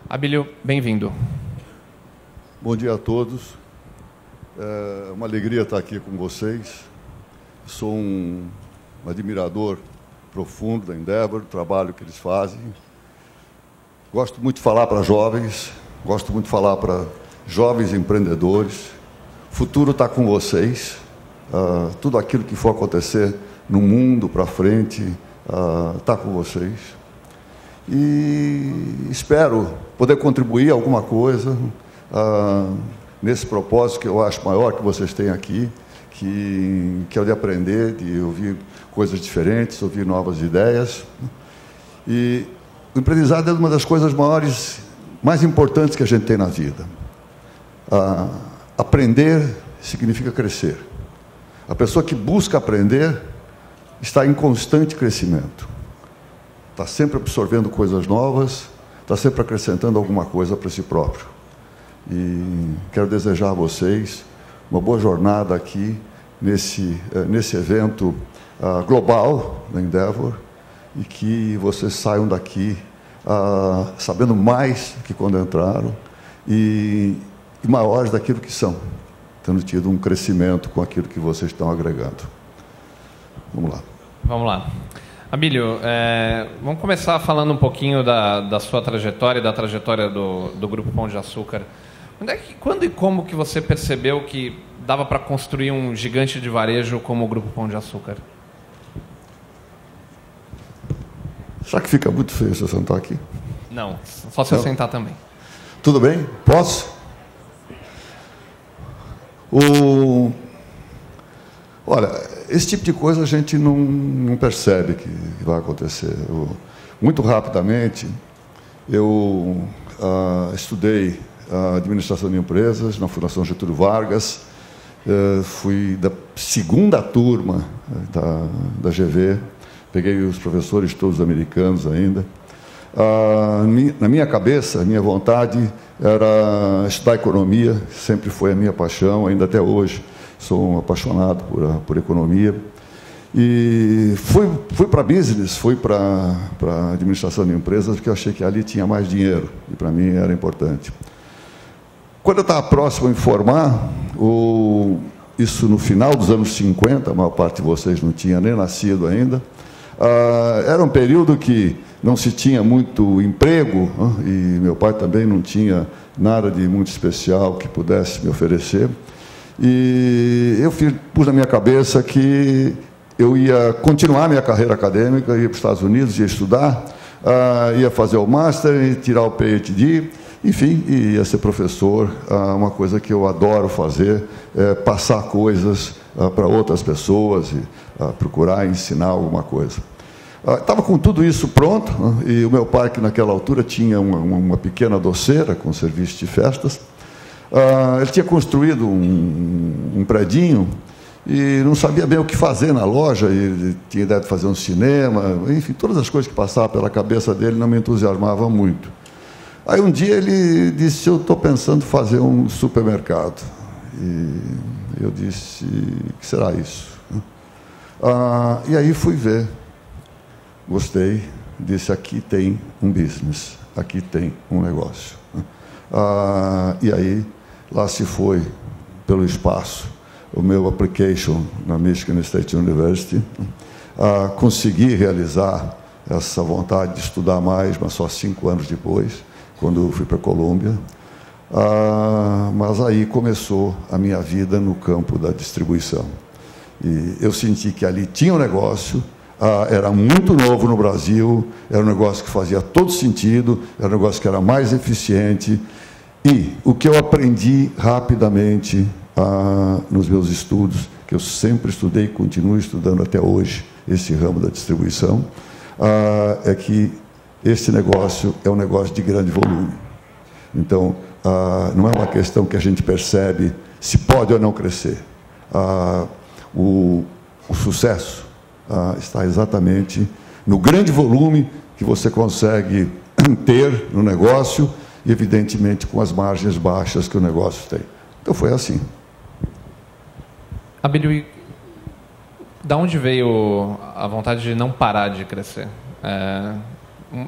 Abílio, bem-vindo. Bom dia a todos. É uma alegria estar aqui com vocês. Sou um admirador profundo da Endeavor, do trabalho que eles fazem. Gosto muito de falar para jovens, gosto muito de falar para jovens empreendedores. O futuro está com vocês. Tudo aquilo que for acontecer no mundo para frente está com vocês. E espero poder contribuir alguma coisa nesse propósito que eu acho maior que vocês têm aqui, que é o de aprender, de ouvir coisas diferentes, ouvir novas ideias. E o aprendizado é uma das coisas maiores, mais importantes que a gente tem na vida. Aprender significa crescer. A pessoa que busca aprender está em constante crescimento. Está sempre absorvendo coisas novas, está sempre acrescentando alguma coisa para si próprio. E quero desejar a vocês uma boa jornada aqui nesse evento global da Endeavor e que vocês saiam daqui sabendo mais que quando entraram e maiores daquilo que são, tendo tido um crescimento com aquilo que vocês estão agregando. Vamos lá. Vamos lá. Abílio, vamos começar falando um pouquinho da sua trajetória e da trajetória do Grupo Pão de Açúcar. Quando e como que você percebeu que dava para construir um gigante de varejo como o Grupo Pão de Açúcar? Será que fica muito feio se eu sentar aqui? Não, só se eu sentar também. Tudo bem? Posso? Olha, esse tipo de coisa a gente não percebe que vai acontecer. Muito rapidamente, eu estudei administração de empresas na Fundação Getúlio Vargas, fui da segunda turma da GV, peguei os professores todos americanos ainda. Na minha cabeça, a minha vontade era estudar economia, sempre foi a minha paixão, ainda até hoje. Sou um apaixonado por economia. E fui para business, fui para administração de empresas, porque eu achei que ali tinha mais dinheiro, e para mim era importante. Quando eu estava próximo a me formar, isso no final dos anos 50, a maior parte de vocês não tinha nem nascido ainda, era um período que não se tinha muito emprego, e meu pai também não tinha nada de muito especial que pudesse me oferecer. E eu pus na minha cabeça que eu ia continuar minha carreira acadêmica, ia para os Estados Unidos, ia estudar, ia fazer o Master, ia tirar o PhD, enfim, ia ser professor. Uma coisa que eu adoro fazer é passar coisas para outras pessoas e procurar ensinar alguma coisa. Estava com tudo isso pronto, e o meu pai, que naquela altura tinha uma pequena doceira com serviço de festas, ele tinha construído um predinho e não sabia bem o que fazer na loja, e tinha ideia de fazer um cinema, enfim, todas as coisas que passavam pela cabeça dele não me entusiasmavam muito. Aí um dia ele disse: eu estou pensando em fazer um supermercado. E eu disse: o que será isso? E aí fui ver, gostei, disse: aqui tem um business, aqui tem um negócio. E aí, lá se foi, pelo espaço, o meu application na Michigan State University. Consegui realizar essa vontade de estudar mais, mas só 5 anos depois, quando eu fui para a Colômbia. Mas aí começou a minha vida no campo da distribuição. E eu senti que ali tinha um negócio, era muito novo no Brasil, era um negócio que fazia todo sentido, era um negócio que era mais eficiente. E o que eu aprendi rapidamente nos meus estudos, que eu sempre estudei e continuo estudando até hoje, esse ramo da distribuição, é que esse negócio é um negócio de grande volume. Então, não é uma questão que a gente percebe se pode ou não crescer. O sucesso está exatamente no grande volume que você consegue ter no negócio, e, evidentemente, com as margens baixas que o negócio tem. Então, foi assim. Abílio, da onde veio a vontade de não parar de crescer?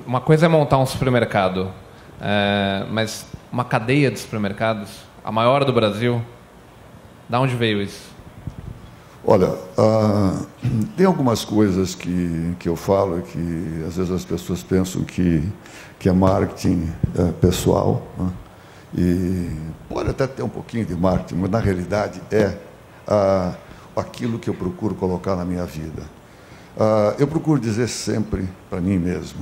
Uma coisa é montar um supermercado, mas uma cadeia de supermercados, a maior do Brasil. Da onde veio isso? Olha, tem algumas coisas que eu falo que às vezes as pessoas pensam que é marketing pessoal, né? E pode até ter um pouquinho de marketing, mas na realidade é aquilo que eu procuro colocar na minha vida. Eu procuro dizer sempre para mim mesmo: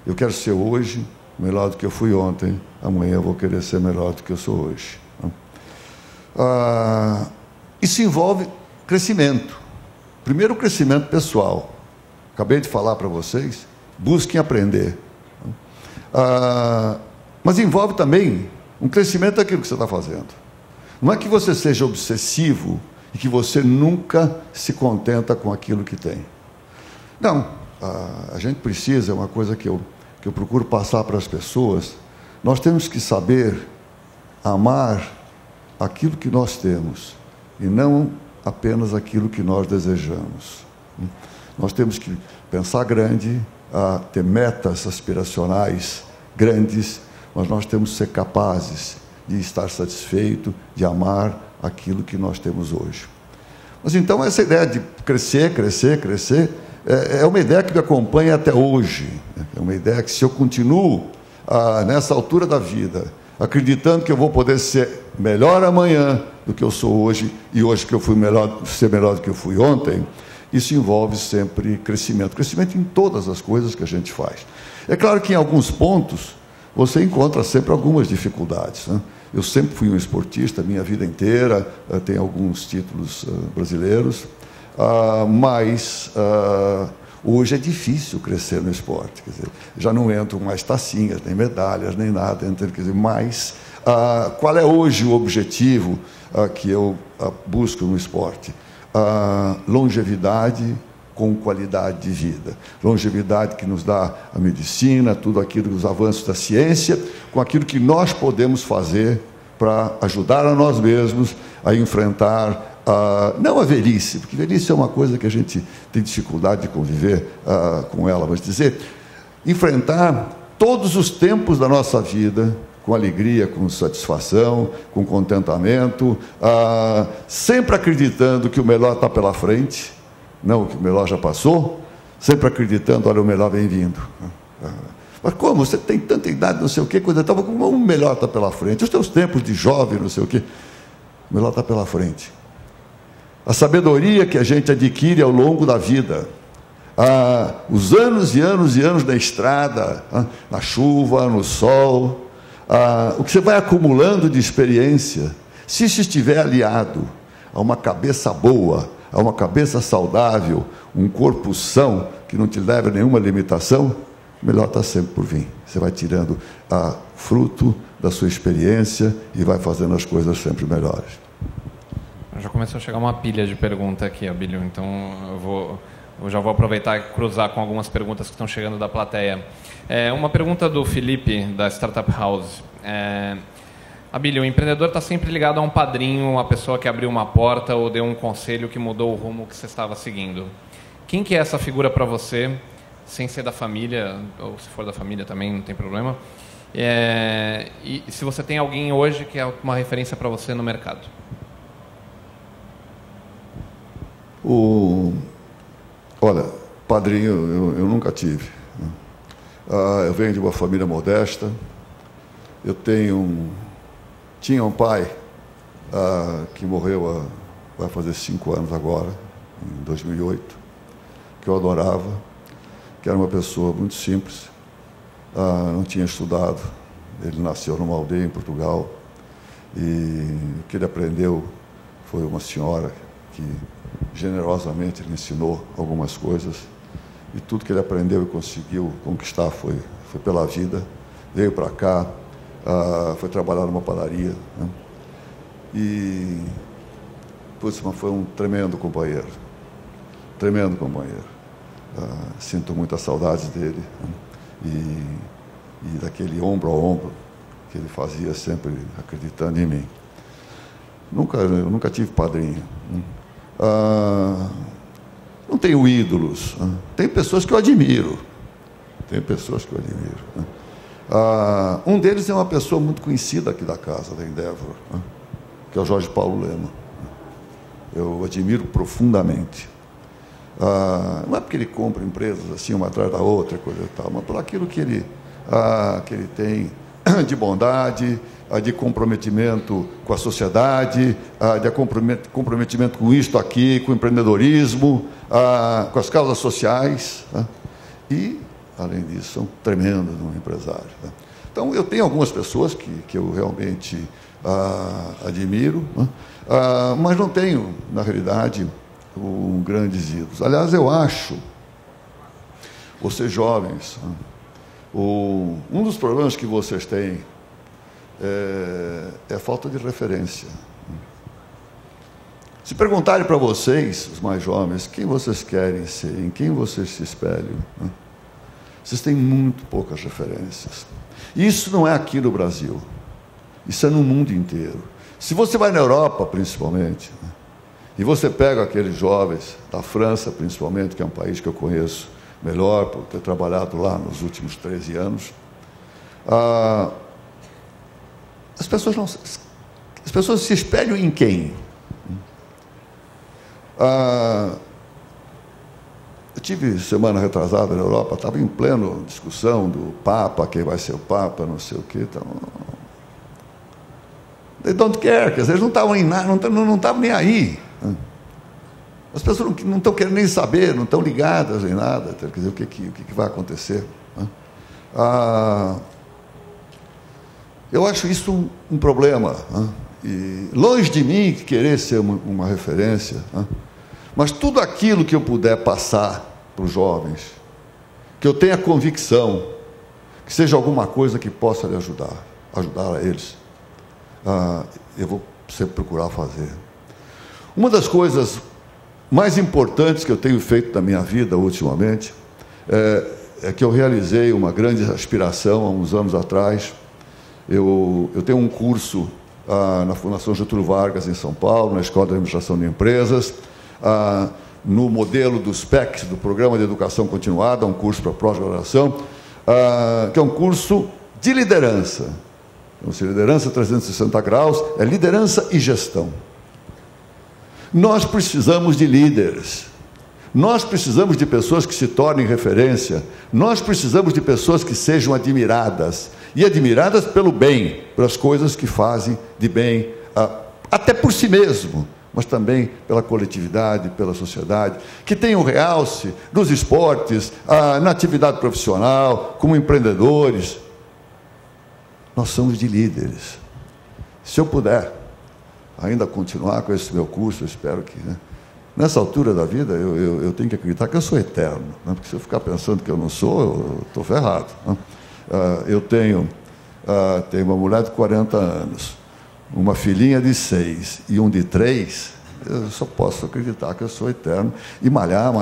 eu quero ser hoje melhor do que eu fui ontem, amanhã eu vou querer ser melhor do que eu sou hoje. Isso envolve crescimento. Primeiro, o crescimento pessoal. Acabei de falar para vocês, busquem aprender. Mas envolve também um crescimento daquilo que você está fazendo. Não é que você seja obsessivo e que você nunca se contenta com aquilo que tem. Não, a gente precisa, é uma coisa que eu procuro passar para as pessoas, nós temos que saber amar aquilo que nós temos e não apenas aquilo que nós desejamos. Nós temos que pensar grande, ter metas aspiracionais grandes, mas nós temos que ser capazes de estar satisfeito, de amar aquilo que nós temos hoje. Mas então essa ideia de crescer, crescer, crescer, é uma ideia que me acompanha até hoje. É uma ideia que, se eu continuo nessa altura da vida, acreditando que eu vou poder ser melhor amanhã do que eu sou hoje, e hoje que eu fui ser melhor do que eu fui ontem, isso envolve sempre crescimento. Crescimento em todas as coisas que a gente faz. É claro que em alguns pontos você encontra sempre algumas dificuldades, né? Eu sempre fui um esportista a minha vida inteira, tenho alguns títulos brasileiros, mas hoje é difícil crescer no esporte. Quer dizer, já não entram mais tacinhas, nem medalhas, nem nada. Quer dizer, mas qual é hoje o objetivo que eu busco no esporte? Longevidade com qualidade de vida. Longevidade que nos dá a medicina, tudo aquilo, os avanços da ciência, com aquilo que nós podemos fazer para ajudar a nós mesmos a enfrentar, não a velhice, porque velhice é uma coisa que a gente tem dificuldade de conviver com ela, mas dizer, enfrentar todos os tempos da nossa vida com alegria, com satisfação, com contentamento, sempre acreditando que o melhor está pela frente, não que o melhor já passou, sempre acreditando, olha, o melhor vem vindo. Mas como? Você tem tanta idade, não sei o quê, quando eu estava com o melhor está pela frente, os teus tempos de jovem, não sei o quê, o melhor está pela frente. A sabedoria que a gente adquire ao longo da vida, os anos e anos e anos na estrada, na chuva, no sol, o que você vai acumulando de experiência, se isso estiver aliado a uma cabeça boa, a uma cabeça saudável, um corpo são, que não te leva a nenhuma limitação, melhor está sempre por vir. Você vai tirando fruto da sua experiência e vai fazendo as coisas sempre melhores. Já começou a chegar uma pilha de perguntas aqui, Abílio, então eu já vou aproveitar e cruzar com algumas perguntas que estão chegando da plateia. Uma pergunta do Felipe, da Startup House. Abílio, o empreendedor está sempre ligado a um padrinho, uma pessoa que abriu uma porta ou deu um conselho que mudou o rumo que você estava seguindo. Quem que é essa figura para você, sem ser da família, ou se for da família também, não tem problema? E se você tem alguém hoje que é uma referência para você no mercado? Olha, padrinho eu nunca tive. Eu venho de uma família modesta. Eu tinha um pai que morreu vai fazer 5 anos agora, em 2008, que eu adorava, que era uma pessoa muito simples, não tinha estudado, ele nasceu numa aldeia em Portugal, e o que ele aprendeu foi uma senhora que generosamente lhe ensinou algumas coisas, e tudo que ele aprendeu e conseguiu conquistar foi pela vida. Veio para cá, foi trabalhar numa padaria, né? E mas foi um tremendo companheiro, sinto muitas saudades dele, né? E daquele ombro a ombro que ele fazia, sempre acreditando em mim. Eu nunca tive padrinho, né? Não tenho ídolos, né? Tem pessoas que eu admiro, né? Um deles é uma pessoa muito conhecida aqui da casa, da Endeavor, né? Que é o Jorge Paulo Lema. Eu admiro profundamente. Não é porque ele compra empresas assim, uma atrás da outra, coisa e tal, mas por aquilo que ele tem de bondade, de comprometimento com a sociedade, de comprometimento com isto aqui, com o empreendedorismo, com as causas sociais, né? E, além disso, são tremendos empresários, né? Então, eu tenho algumas pessoas que eu realmente admiro, né? Mas não tenho, na realidade, grandes ídolos. Aliás, eu acho, vocês jovens, né? Um dos problemas que vocês têm é a falta de referência. Se perguntarem para vocês, os mais jovens, quem vocês querem ser, em quem vocês se espelham, né? Vocês têm muito poucas referências. Isso não é aqui no Brasil, isso é no mundo inteiro. Se você vai na Europa, principalmente, né? E você pega aqueles jovens da França, principalmente, que é um país que eu conheço melhor, por ter trabalhado lá nos últimos 13 anos, as pessoas se espelham em quem? Eu tive semana retrasada na Europa, estava em plena discussão do Papa, quem vai ser o Papa, não sei o quê. Então, they don't care, quer dizer, eles não estavam em nada, não estavam nem aí. As pessoas não estão querendo nem saber, não estão ligadas em nada, quer dizer, o que vai acontecer. Eu acho isso um problema. E longe de mim querer ser uma referência, mas tudo aquilo que eu puder passar para os jovens, que eu tenha convicção, que seja alguma coisa que possa lhe ajudar a eles, eu vou sempre procurar fazer. Uma das coisas mais importantes que eu tenho feito na minha vida ultimamente é que eu realizei uma grande aspiração há uns anos atrás. Eu tenho um curso na Fundação Getúlio Vargas, em São Paulo, na Escola de Administração de Empresas, no modelo dos PECs, do Programa de Educação Continuada, um curso para pós-graduação, que é um curso de liderança. Então, se liderança 360 graus, é liderança e gestão. Nós precisamos de líderes. Nós precisamos de pessoas que se tornem referência. Nós precisamos de pessoas que sejam admiradas. E admiradas pelo bem, pelas coisas que fazem de bem, até por si mesmo, mas também pela coletividade, pela sociedade, que tenham realce nos esportes, na atividade profissional, como empreendedores. Nós somos de líderes. Se eu puder ainda continuar com esse meu curso, eu espero que, né, nessa altura da vida, eu tenho que acreditar que eu sou eterno, né? Porque se eu ficar pensando que eu não sou, eu estou ferrado, né? Eu tenho uma mulher de 40 anos, uma filhinha de 6 e um de 3, eu só posso acreditar que eu sou eterno. E malhar,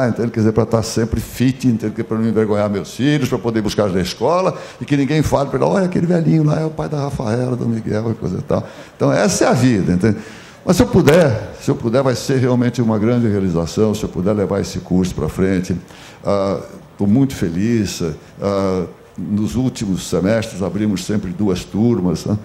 entende? Quer dizer, para estar sempre fit, entende? Para não envergonhar meus filhos, para poder buscar na escola, e que ninguém fale para ele, olha, aquele velhinho lá é o pai da Rafaela, do Miguel, e coisa e tal. Então, essa é a vida, entende? Mas se eu puder, vai ser realmente uma grande realização, se eu puder levar esse curso para frente. Estou muito feliz. Nos últimos semestres abrimos sempre 2 turmas, né?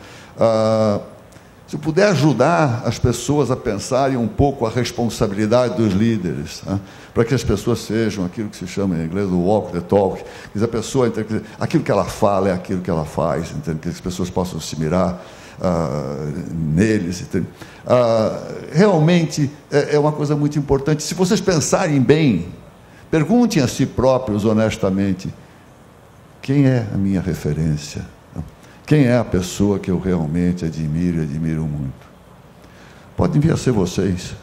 Se eu puder ajudar as pessoas a pensarem um pouco a responsabilidade dos líderes, né? Para que as pessoas sejam aquilo que se chama em inglês o walk the talk, que a pessoa, aquilo que ela fala é aquilo que ela faz, entende? Que as pessoas possam se mirar neles, entende? Realmente é uma coisa muito importante. Se vocês pensarem bem, perguntem a si próprios honestamente: quem é a minha referência? Quem é a pessoa que eu realmente admiro e admiro muito? Podem vir a ser vocês,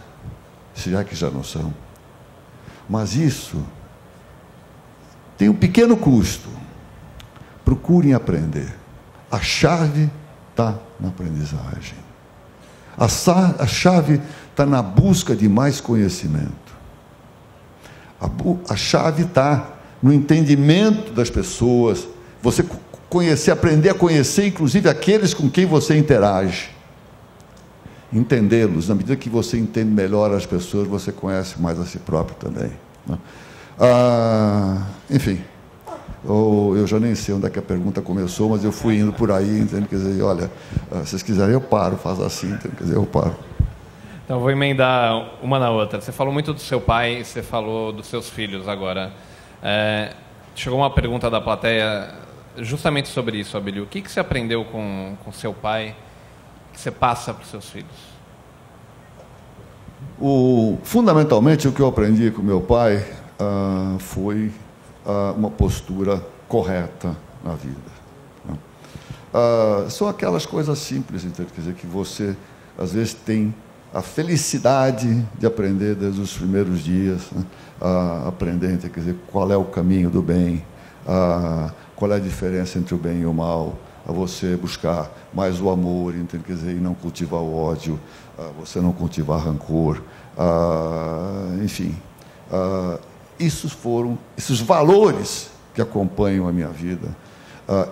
se já que já não são. Mas isso tem um pequeno custo. Procurem aprender. A chave está na aprendizagem. A chave está na busca de mais conhecimento. A chave está no entendimento das pessoas. Você aprender a conhecer, inclusive, aqueles com quem você interage. Entendê-los. Na medida que você entende melhor as pessoas, você conhece mais a si próprio também, né? Enfim, ou eu já nem sei onde é que a pergunta começou, mas eu fui indo por aí, entende? Quer dizer, olha, se vocês quiserem eu paro, faz assim, entende? Quer dizer, eu paro. Então, eu vou emendar uma na outra. Você falou muito do seu pai, você falou dos seus filhos agora. Chegou uma pergunta da plateia justamente sobre isso, Abílio. O que você aprendeu com seu pai que você passa para os seus filhos? Fundamentalmente, o que eu aprendi com meu pai foi uma postura correta na vida. São aquelas coisas simples, entende? Quer dizer, que você, às vezes, tem a felicidade de aprender desde os primeiros dias, né? Aprender, quer dizer, qual é o caminho do bem, qual é a diferença entre o bem e o mal, a você buscar mais o amor, entende? Quer dizer, e não cultivar o ódio, você não cultivar rancor, enfim. Esses valores que acompanham a minha vida,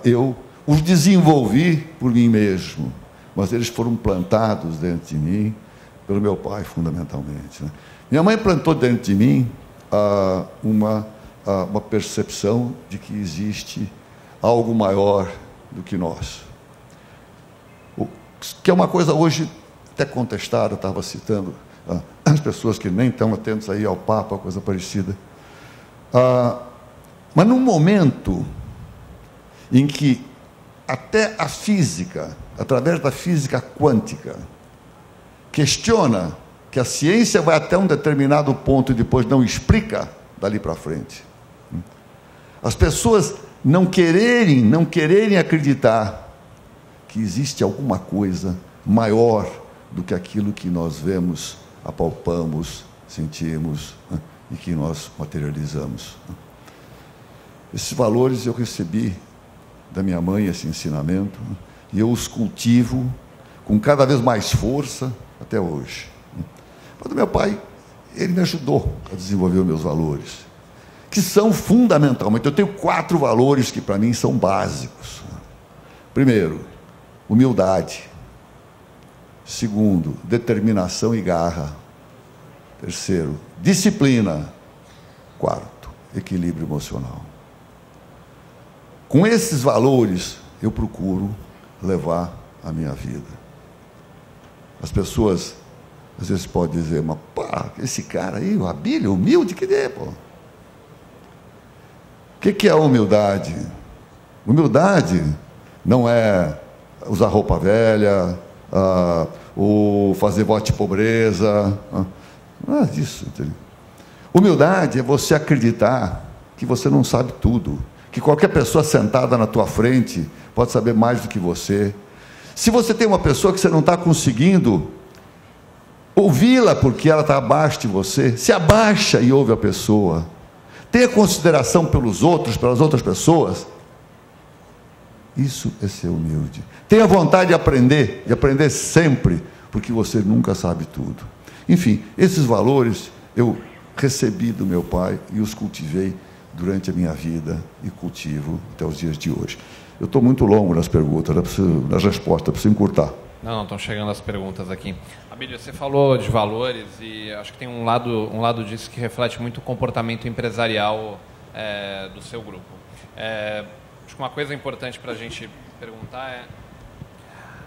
eu os desenvolvi por mim mesmo, mas eles foram plantados dentro de mim pelo meu pai, fundamentalmente, né? Minha mãe plantou dentro de mim uma percepção de que existe algo maior do que nós. Que é uma coisa hoje até contestada, eu estava citando as pessoas que nem estão atentas aí ao Papa, coisa parecida. Mas num momento em que até a física, através da física quântica, questiona que a ciência vai até um determinado ponto e depois não explica dali para frente. As pessoas não quererem acreditar que existe alguma coisa maior do que aquilo que nós vemos, apalpamos, sentimos, né, e que nós materializamos. Esses valores eu recebi da minha mãe, esse ensinamento, né, e eu os cultivo com cada vez mais força até hoje. Mas o meu pai, ele me ajudou a desenvolver os meus valores, que são fundamentalmente, eu tenho 4 valores que para mim são básicos. Primeiro, humildade. Segundo, determinação e garra. Terceiro, disciplina. Quarto, equilíbrio emocional. Com esses valores, eu procuro levar a minha vida. As pessoas, às vezes, podem dizer, mas pá, esse cara aí, o Abílio, humilde, que é, pô? O que é humildade? Humildade não é usar roupa velha, ou fazer voto de pobreza, não é disso, entendeu? Humildade é você acreditar que você não sabe tudo, que qualquer pessoa sentada na tua frente pode saber mais do que você. Se você tem uma pessoa que você não está conseguindo ouvi-la porque ela está abaixo de você, se abaixa e ouve a pessoa. Tenha consideração pelos outros, pelas outras pessoas. Isso é ser humilde. Tenha vontade de aprender sempre, porque você nunca sabe tudo. Enfim, esses valores eu recebi do meu pai e os cultivei durante a minha vida e cultivo até os dias de hoje. Eu estou muito longo nas perguntas, nas respostas, preciso encurtar. Não, estão chegando as perguntas aqui. Abílio, você falou de valores e acho que tem um lado disso que reflete muito o comportamento empresarial do seu grupo. Acho que uma coisa importante para a gente perguntar é...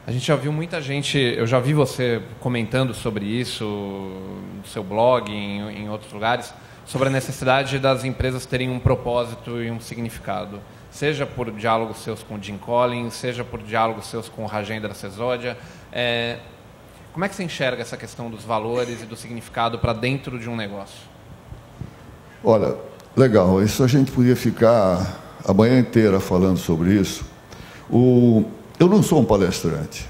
A gente já viu muita gente, eu já vi você comentando sobre isso no seu blog, em outros lugares, sobre a necessidade das empresas terem um propósito e um significado. Seja por diálogos seus com o Jim Collins, seja por diálogos seus com o Rajendra Sesódia. Como é que você enxerga essa questão dos valores e do significado para dentro de um negócio? Olha, legal, isso a gente podia ficar a manhã inteira falando sobre isso. Eu não sou um palestrante,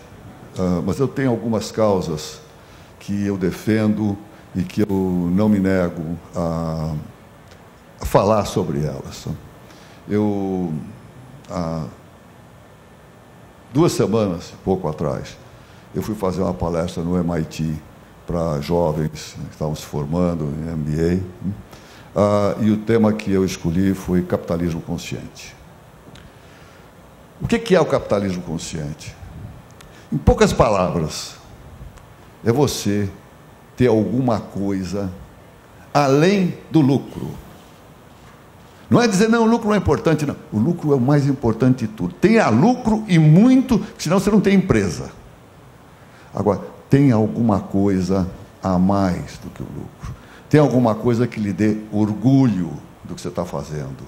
mas eu tenho algumas causas que eu defendo e que eu não me nego a falar sobre elas. Há 2 semanas, pouco atrás, eu fui fazer uma palestra no MIT para jovens que estavam se formando em MBA, e o tema que eu escolhi foi capitalismo consciente. O que é o capitalismo consciente? Em poucas palavras, é você ter alguma coisa além do lucro. Não é dizer, não, o lucro não é importante, não. O lucro é o mais importante de tudo. Tenha lucro e muito, senão você não tem empresa. Agora, tem alguma coisa a mais do que o lucro. Tem alguma coisa que lhe dê orgulho do que você está fazendo.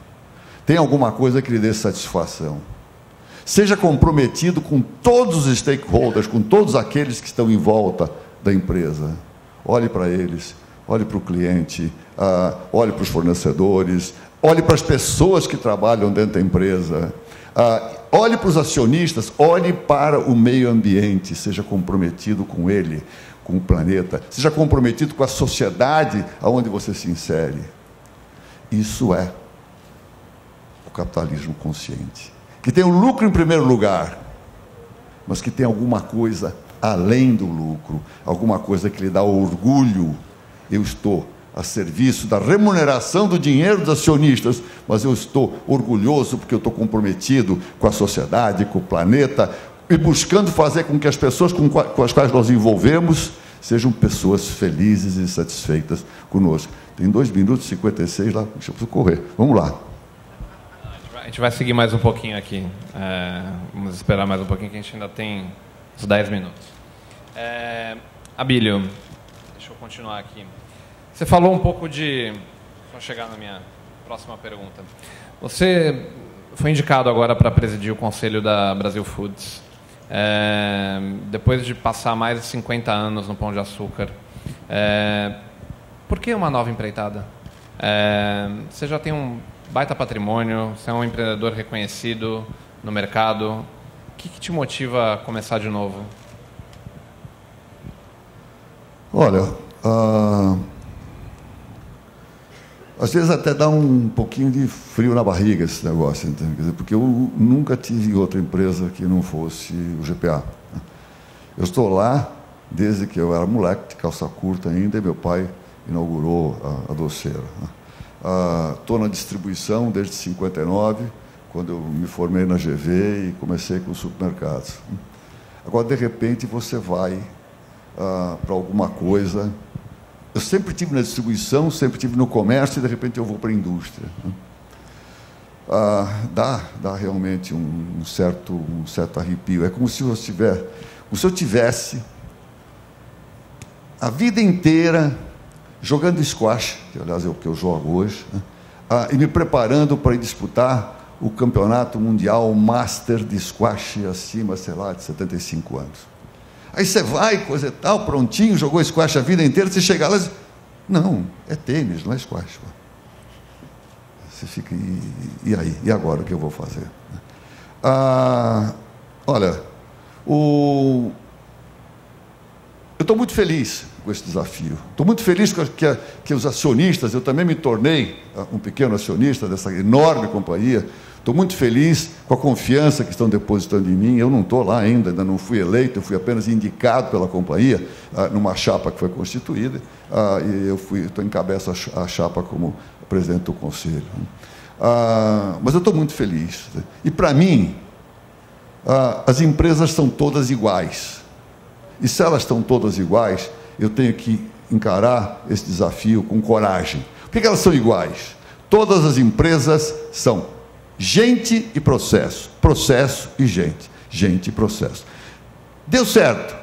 Tem alguma coisa que lhe dê satisfação. Seja comprometido com todos os stakeholders, com todos aqueles que estão em volta da empresa. Olhe para eles, olhe para o cliente, olhe para os fornecedores, olhe para as pessoas que trabalham dentro da empresa, olhe para os acionistas, olhe para o meio ambiente, seja comprometido com ele, com o planeta, seja comprometido com a sociedade aonde você se insere. Isso é o capitalismo consciente, que tem o lucro em primeiro lugar, mas que tem alguma coisa além do lucro, alguma coisa que lhe dá orgulho. Eu estou a serviço da remuneração do dinheiro dos acionistas, mas eu estou orgulhoso porque eu estou comprometido com a sociedade, com o planeta, e buscando fazer com que as pessoas com as quais nós envolvemos sejam pessoas felizes e satisfeitas conosco. Tem 2 minutos e 56 lá, deixa eu correr. Vamos lá. A gente vai seguir mais um pouquinho aqui. Vamos esperar mais um pouquinho, que a gente ainda tem uns 10 minutos. Abílio, deixa eu continuar aqui. Você falou um pouco de... Vou chegar na minha próxima pergunta. Você foi indicado agora para presidir o conselho da Brasil Foods. Depois de passar mais de 50 anos no Pão de Açúcar, por que uma nova empreitada? Você já tem um baita patrimônio, você é um empreendedor reconhecido no mercado. O que te motiva a começar de novo? Olha, às vezes até dá um pouquinho de frio na barriga esse negócio, entende? Quer dizer, porque eu nunca tive outra empresa que não fosse o GPA. Eu estou lá desde que eu era moleque, de calça curta ainda, e meu pai inaugurou a doceira. Estou na distribuição desde 59, quando eu me formei na GV e comecei com os supermercados. Agora, de repente, você vai para alguma coisa. Eu sempre tive na distribuição, sempre tive no comércio, e de repente eu vou para a indústria. Dá realmente um certo arrepio. É como se eu tivesse a vida inteira jogando squash, que aliás é o que eu jogo hoje, e me preparando para ir disputar o campeonato mundial master de squash acima, sei lá, de 75 anos. Aí você vai, coisa e tal, prontinho, jogou squash a vida inteira, você chega lá e diz, não, é tênis, não é squash. Você fica, e aí? E agora o que eu vou fazer? Olha, eu estou muito feliz com esse desafio. Estou muito feliz que os acionistas, eu também me tornei um pequeno acionista dessa enorme companhia. Estou muito feliz com a confiança que estão depositando em mim. Eu não estou lá ainda não fui eleito, eu fui apenas indicado pela companhia numa chapa que foi constituída, e eu encabeço a chapa como presidente do conselho. Mas eu estou muito feliz. E, para mim, as empresas são todas iguais. E se elas estão todas iguais, eu tenho que encarar esse desafio com coragem. Por que elas são iguais? Todas as empresas são gente e processo, processo e gente, gente e processo. Deu certo,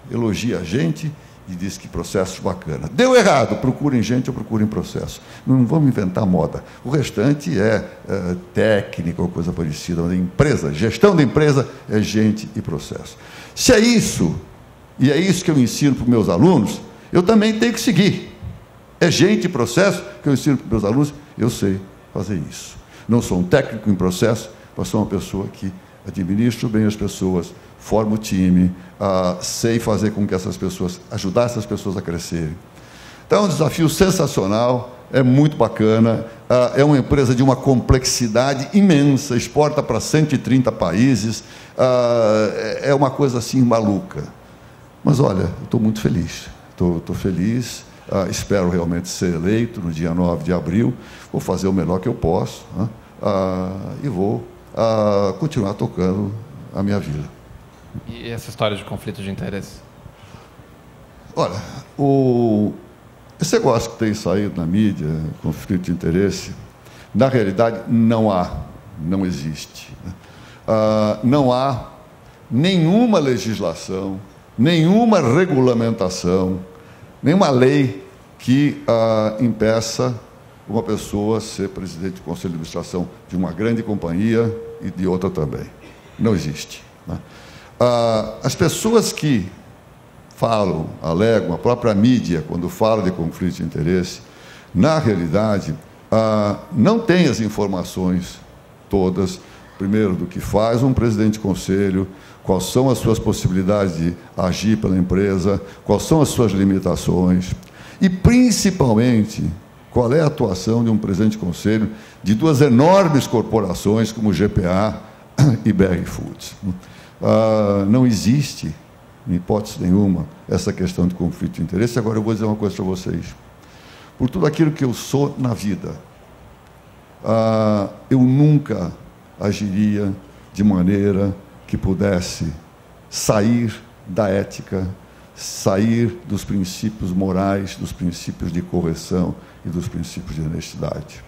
elogia a gente e diz que processo bacana. Deu errado, procurem gente ou procurem processo. Não vamos inventar moda. O restante é técnica ou coisa parecida. Mas empresa, gestão da empresa é gente e processo. Se é isso, e é isso que eu ensino para os meus alunos, eu também tenho que seguir. É gente e processo que eu ensino para os meus alunos, eu sei fazer isso. Não sou um técnico em processo, mas sou uma pessoa que administro bem as pessoas, formo o time, sei fazer com que ajudar essas pessoas a crescerem. Então é um desafio sensacional, é muito bacana, é uma empresa de uma complexidade imensa, exporta para 130 países, é uma coisa assim maluca. Mas olha, estou muito feliz, estou feliz, espero realmente ser eleito no dia 9 de abril, vou fazer o melhor que eu posso, e vou continuar tocando a minha vida. E essa história de conflito de interesse? Olha, esse negócio que tem saído na mídia, conflito de interesse, Na realidade, não existe. Não há nenhuma legislação, nenhuma regulamentação, nenhuma lei que impeça uma pessoa ser presidente do conselho de administração de uma grande companhia e de outra também. Não existe. As pessoas que falam, alegam, a própria mídia, quando fala de conflito de interesse, na realidade, não tem as informações todas, primeiro, do que faz um presidente de conselho, quais são as suas possibilidades de agir pela empresa, quais são as suas limitações, e, principalmente, qual é a atuação de um presidente de conselho de duas enormes corporações como GPA e BR Foods. Não existe, em hipótese nenhuma, essa questão de conflito de interesse. Agora, eu vou dizer uma coisa para vocês. Por tudo aquilo que eu sou na vida, eu nunca agiria de maneira que pudesse sair da ética, sair dos princípios morais, dos princípios de correção e dos princípios de honestidade.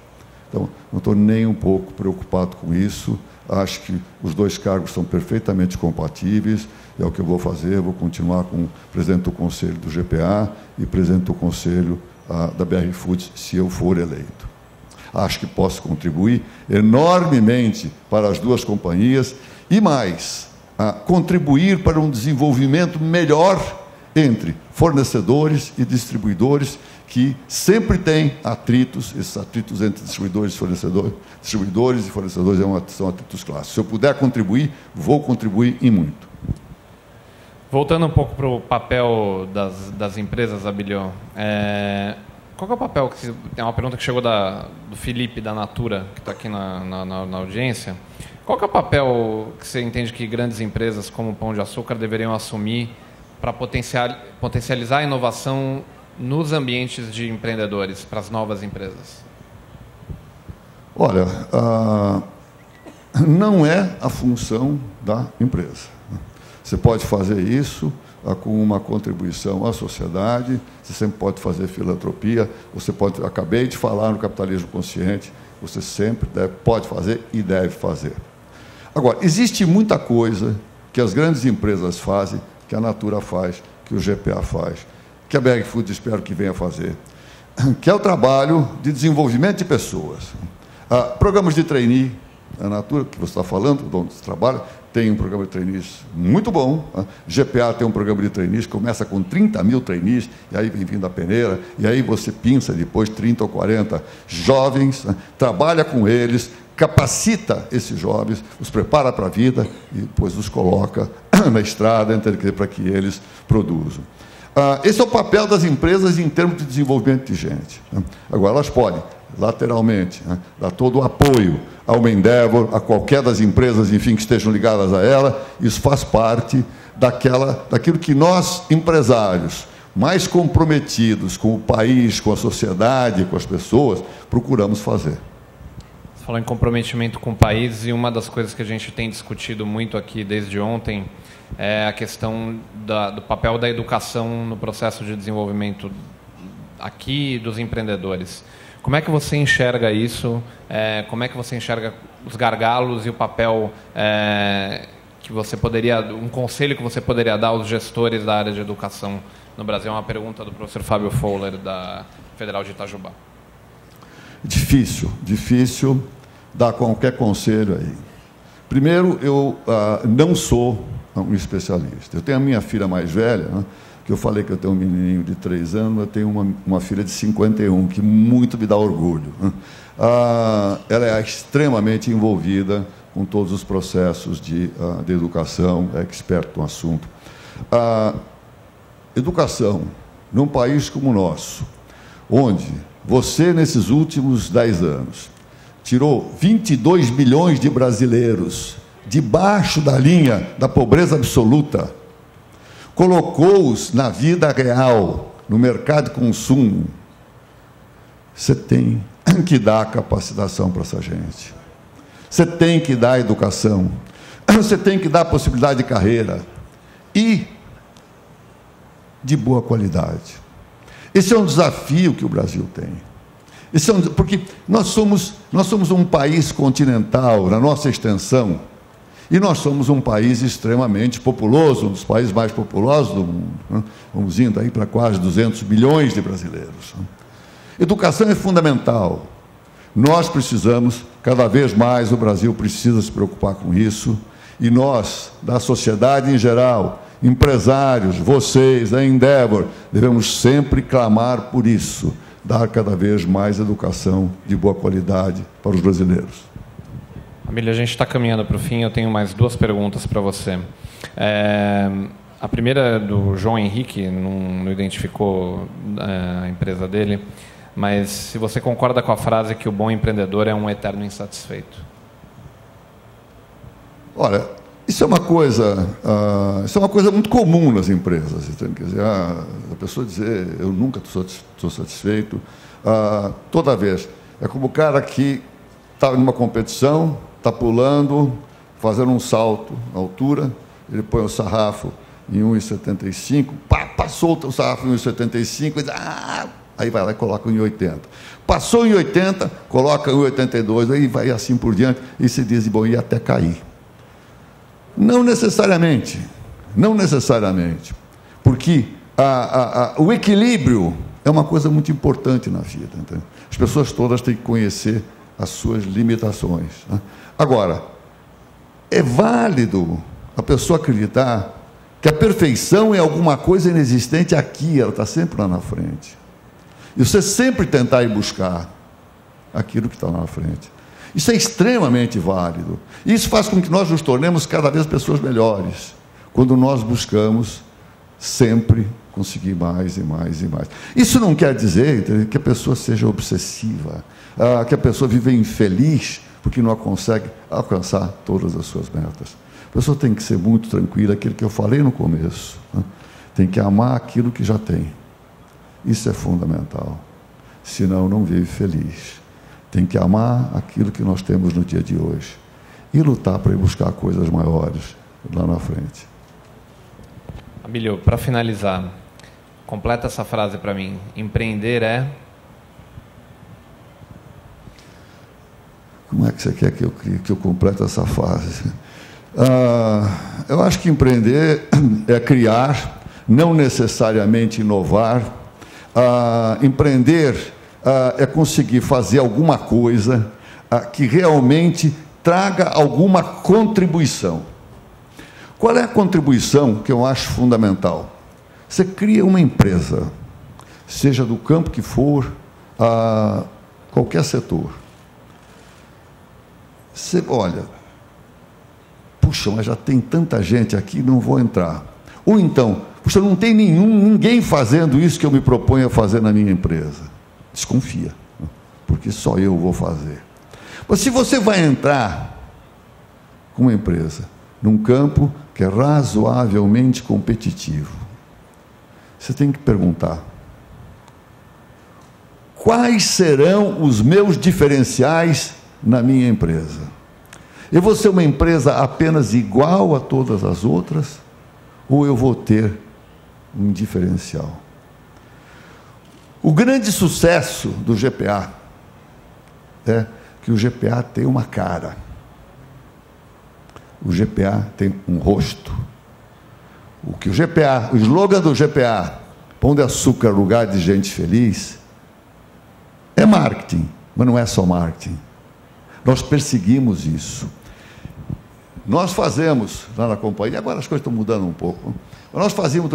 Então, não estou nem um pouco preocupado com isso. Acho que os dois cargos são perfeitamente compatíveis. É o que eu vou fazer. Eu vou continuar como presidente do conselho do GPA e presidente do conselho da BR Foods, se eu for eleito. Acho que posso contribuir enormemente para as duas companhias e mais, contribuir para um desenvolvimento melhor entre fornecedores e distribuidores, que sempre têm atritos. Esses atritos entre distribuidores e fornecedores, são atritos clássicos. Se eu puder contribuir, vou contribuir e muito. Voltando um pouco para o papel das empresas, Abílio, qual que é o papel? É uma pergunta que chegou do Felipe, da Natura, que está aqui na audiência. Qual que é o papel que você entende que grandes empresas como o Pão de Açúcar deveriam assumir para potencializar a inovação nos ambientes de empreendedores, para as novas empresas? Olha, não é a função da empresa. Você pode fazer isso com uma contribuição à sociedade, você sempre pode fazer filantropia, acabei de falar no capitalismo consciente, você sempre pode fazer e deve fazer. Agora, existe muita coisa que as grandes empresas fazem, que a Natura faz, que o GPA faz, que a BR Foods espero que venha fazer, que é o trabalho de desenvolvimento de pessoas. Programas de trainee, a Natura, que você está falando, onde você trabalha, tem um programa de trainees muito bom. GPA tem um programa de trainees, começa com 30 mil trainees, e aí vem vindo a peneira, e aí você pinça depois 30 ou 40 jovens, trabalha com eles, capacita esses jovens, os prepara para a vida e depois os coloca na estrada para que eles produzam. Esse é o papel das empresas em termos de desenvolvimento de gente. Agora, elas podem, lateralmente, dar todo o apoio ao Endeavor, a qualquer das empresas, enfim, que estejam ligadas a ela. Isso faz parte daquilo que nós, empresários, mais comprometidos com o país, com a sociedade, com as pessoas, procuramos fazer. Você falou em comprometimento com o país, e uma das coisas que a gente tem discutido muito aqui desde ontem é a questão do papel da educação no processo de desenvolvimento aqui dos empreendedores. Como é que você enxerga isso? Como é que você enxerga os gargalos e o papel que você poderia, um conselho que você poderia dar aos gestores da área de educação no Brasil? É uma pergunta do professor Fábio Fowler, da Federal de Itajubá. Difícil dar qualquer conselho aí. Primeiro, eu não sou um especialista. Eu tenho a minha filha mais velha, que eu falei que eu tenho um menininho de 3 anos, eu tenho uma filha de 51, que muito me dá orgulho. Ela é extremamente envolvida com todos os processos de educação, é expert no assunto. Educação, num país como o nosso, onde você, nesses últimos 10 anos, tirou 22 milhões de brasileiros debaixo da linha da pobreza absoluta, colocou-os na vida real, no mercado de consumo, você tem que dar capacitação para essa gente. Você tem que dar educação. Você tem que dar possibilidade de carreira. E de boa qualidade. Esse é um desafio que o Brasil tem. Porque nós somos um país continental, na nossa extensão, e nós somos um país extremamente populoso, um dos países mais populosos do mundo, né? Vamos indo aí para quase 200 milhões de brasileiros. Educação é fundamental. Nós precisamos, cada vez mais o Brasil precisa se preocupar com isso, e nós, da sociedade em geral, empresários, vocês, a Endeavor, devemos sempre clamar por isso, dar cada vez mais educação de boa qualidade para os brasileiros. Abílio, a gente está caminhando para o fim, eu tenho mais 2 perguntas para você. A primeira é do João Henrique, não identificou a empresa dele, mas se você concorda com a frase que o bom empreendedor é um eterno insatisfeito. Olha, isso é uma coisa muito comum nas empresas. Quer dizer, a pessoa dizer, eu nunca estou satisfeito, toda vez. É como o cara que está numa competição, está pulando, fazendo um salto na altura, ele põe o sarrafo em 1,75, passou o sarrafo em 1,75, e diz, aí vai lá e coloca em 80. Passou em 80, coloca em 82, aí vai assim por diante, e se diz, bom, ia até cair. Não necessariamente, porque o equilíbrio é uma coisa muito importante na vida. Entende? As pessoas todas têm que conhecer as suas limitações. Né? Agora, é válido a pessoa acreditar que a perfeição é alguma coisa inexistente aqui, ela está sempre lá na frente. E você sempre tentar ir buscar aquilo que está lá na frente. Isso é extremamente válido. Isso faz com que nós nos tornemos cada vez pessoas melhores, quando nós buscamos sempre conseguir mais e mais e mais. Isso não quer dizer que a pessoa seja obsessiva, que a pessoa vive infeliz porque não consegue alcançar todas as suas metas. A pessoa tem que ser muito tranquila, aquilo que eu falei no começo, né? Tem que amar aquilo que já tem. Isso é fundamental. Senão, não vive feliz. Tem que amar aquilo que nós temos no dia de hoje e lutar para ir buscar coisas maiores lá na frente. Abílio, para finalizar, completa essa frase para mim. Empreender é... Como é que você quer que eu complete essa frase? Eu acho que empreender é criar, não necessariamente inovar. Empreender é conseguir fazer alguma coisa que realmente traga alguma contribuição. Qual é a contribuição que eu acho fundamental? Você cria uma empresa, seja do campo que for, qualquer setor. Você olha, puxa, mas já tem tanta gente aqui, não vou entrar. Ou então, puxa, não tem ninguém fazendo isso que eu me proponho a fazer na minha empresa. Desconfia, porque só eu vou fazer. Mas se você vai entrar com uma empresa num campo que é razoavelmente competitivo, você tem que perguntar: quais serão os meus diferenciais na minha empresa? Eu vou ser uma empresa apenas igual a todas as outras, ou eu vou ter um diferencial? O grande sucesso do GPA é que o GPA tem uma cara. O GPA tem um rosto. O slogan do GPA, Pão de Açúcar, lugar de gente feliz, é marketing, mas não é só marketing. Nós perseguimos isso. Nós fazemos lá na companhia, agora as coisas estão mudando um pouco, mas nós fazíamos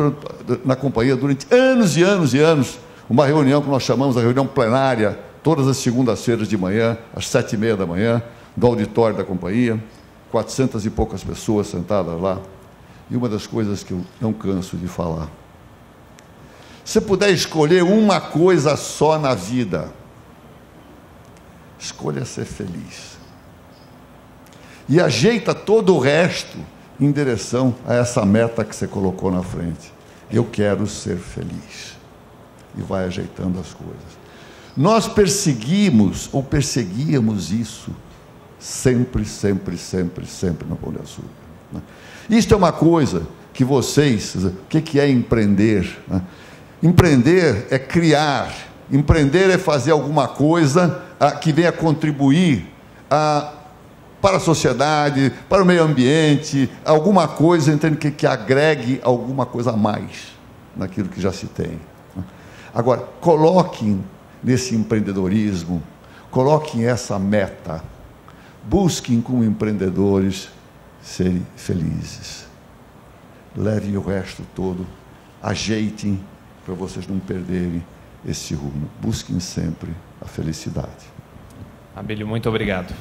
na companhia durante anos e anos e anos uma reunião que nós chamamos de reunião plenária, todas as segundas-feiras de manhã, às 7h30 da manhã, do auditório da companhia, 400 e poucas pessoas sentadas lá. E uma das coisas que eu não canso de falar: se puder escolher uma coisa só na vida, escolha ser feliz. E ajeita todo o resto em direção a essa meta que você colocou na frente. Eu quero ser feliz. E vai ajeitando as coisas. Nós perseguíamos isso sempre no Pão de Açúcar. Né? Isto é uma coisa que vocês... O que é empreender? Né? Empreender é criar, Empreender é fazer alguma coisa que venha contribuir para a sociedade, para o meio ambiente, alguma coisa, entende, que agregue alguma coisa a mais naquilo que já se tem. Agora, coloquem nesse empreendedorismo, coloquem essa meta, busquem como empreendedores serem felizes. Levem o resto todo, ajeitem para vocês não perderem esse rumo. Busquem sempre a felicidade. Abílio, muito obrigado.